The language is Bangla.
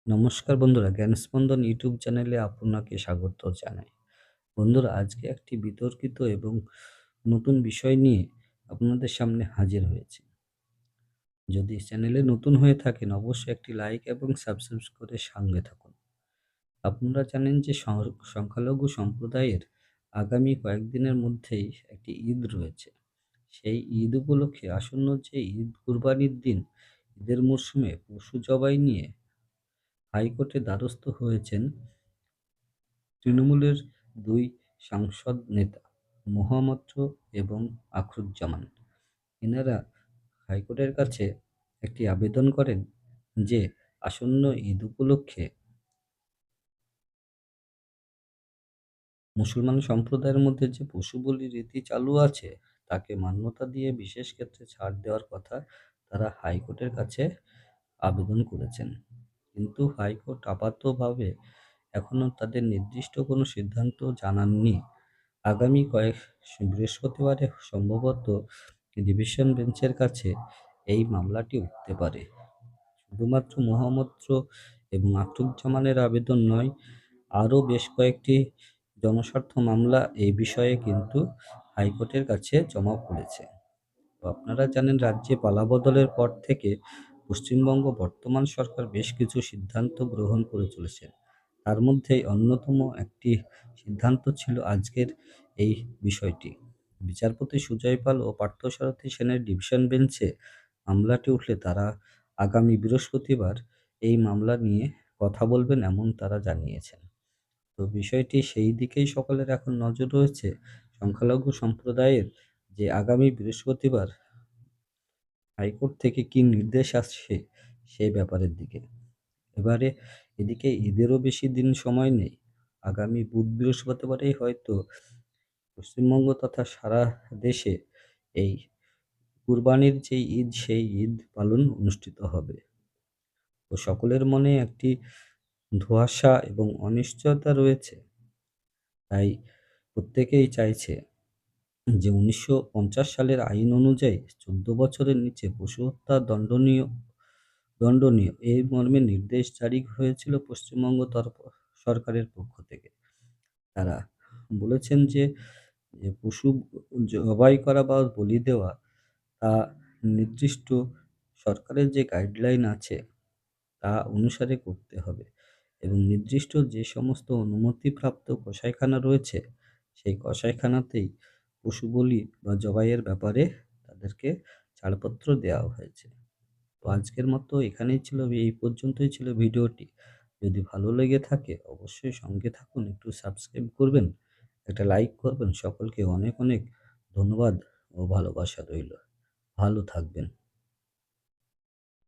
নমস্কার বন্ধুরা, জ্ঞানস্পন্দন ইউটিউব চ্যানেলে আপনাকে স্বাগত জানাই। বন্ধুরা, আজকে একটি বিতর্কিত এবং নতুন বিষয় নিয়ে আপনাদের সামনে হাজির হয়েছি। যদি চ্যানেলে নতুন হয়ে থাকেন অবশ্যই একটি লাইক এবং সাবস্ক্রাইব করে সঙ্গে থাকুন। আপনারা জানেন যে সংখ্যালঘু সম্প্রদায়ের আগামী কয়েকদিনের মধ্যেই একটি ঈদ রয়েছে। সেই ঈদ উপলক্ষে আসন্ন যে ঈদ কুরবানির দিন, ঈদের মরশুমে পশু জবাই নিয়ে হাইকোর্টে দ্বারস্থ হয়েছেন তৃণমূলের দুই সাংসদ নেতা মহামাত্র এবং আখরুজ্জামান। এনারা হাইকোর্টের কাছে একটি আবেদন করেন যে আসন্ন ঈদ উপলক্ষে মুসলমান সম্প্রদায়ের মধ্যে যে পশু বলি রীতি চালু আছে তাকে মান্যতা দিয়ে বিশেষ ক্ষেত্রে ছাড় দেওয়ার কথা তারা হাইকোর্টের কাছে আবেদন করেছেন। কিন্তু হাইকোর্ট আপাতভাবে এখনো তাদের নির্দিষ্ট কোনো সিদ্ধান্ত জানাননি। আগামী বৃহস্পতিবারে সম্ভবত ডিভিশন বেঞ্চের কাছে এই মামলাটি উঠতে পারে। শুধুমাত্র মোহাম্মদ এবং আখরুজ্জামানের আবেদন নয়, আরও বেশ কয়েকটি জনস্বার্থ মামলা এই বিষয়ে কিন্তু হাইকোর্টের কাছে জমা পড়েছে। তো আপনারা জানেন, রাজ্যে পালাবদলের পর থেকে পশ্চিমবঙ্গ বর্তমান সরকার বেশ কিছু সিদ্ধান্ত গ্রহণ করে চলেছে। তার মধ্যে অন্যতম একটি সিদ্ধান্ত ছিল আজকের এই বিষয়টি। বিচারপতি সুজয় পাল ও পার্থসারথী সেনের ডিভিশন বেঞ্চে মামলাটি উঠলে তারা আগামী বৃহস্পতিবার এই মামলা নিয়ে কথা বলবেন এমন তারা জানিয়েছেন। তো বিষয়টি সেই দিকেই সকলের এখন নজর রয়েছে, সংখ্যালঘু সম্প্রদায়ের যে আগামী বৃহস্পতিবার হাইকোর্ট থেকে কি নির্দেশ আসছে সেই ব্যাপারের দিকে। এবারে এদিকে ঈদেরও বেশি দিন সময় নেই। আগামী বুধ বৃহস্পতিবারেই হয়তো পশ্চিমবঙ্গ তথা সারা দেশে এই কুরবানির যে ঈদ সেই ঈদ পালন অনুষ্ঠিত হবে। তো সকলের মনে একটি ধোঁয়াশা এবং অনিশ্চয়তা রয়েছে। তাই প্রত্যেকেই চাইছে যে ১৯৫০ সালের আইন অনুযায়ী ১৪ বছরের নিচে পশু হত্যা দণ্ডনীয় এই মর্মে নির্দেশ জারি হয়েছিল পশ্চিমবঙ্গ সরকারের পক্ষ থেকে। তারা বলেছেন যে পশু জবাই করা বা বলি দেওয়া তা নির্দিষ্ট সরকারের যে গাইডলাইন আছে তা অনুসারে করতে হবে এবং নির্দিষ্ট যে সমস্ত অনুমতিপ্রাপ্ত কসাইখানা রয়েছে সেই কসাইখানাতেই পশু বলি বা জবাইয়ের ব্যাপারে তাদেরকে ছাড়পত্র দেওয়া হয়েছে। তো আজকের মতো এখানেই ছিল, এই পর্যন্তই ছিল ভিডিওটি। যদি ভালো লেগে থাকে অবশ্যই সঙ্গে থাকুন, একটু সাবস্ক্রাইব করবেন, একটা লাইক করবেন। সকলকে অনেক অনেক ধন্যবাদ ও ভালোবাসা রইল। ভালো থাকবেন।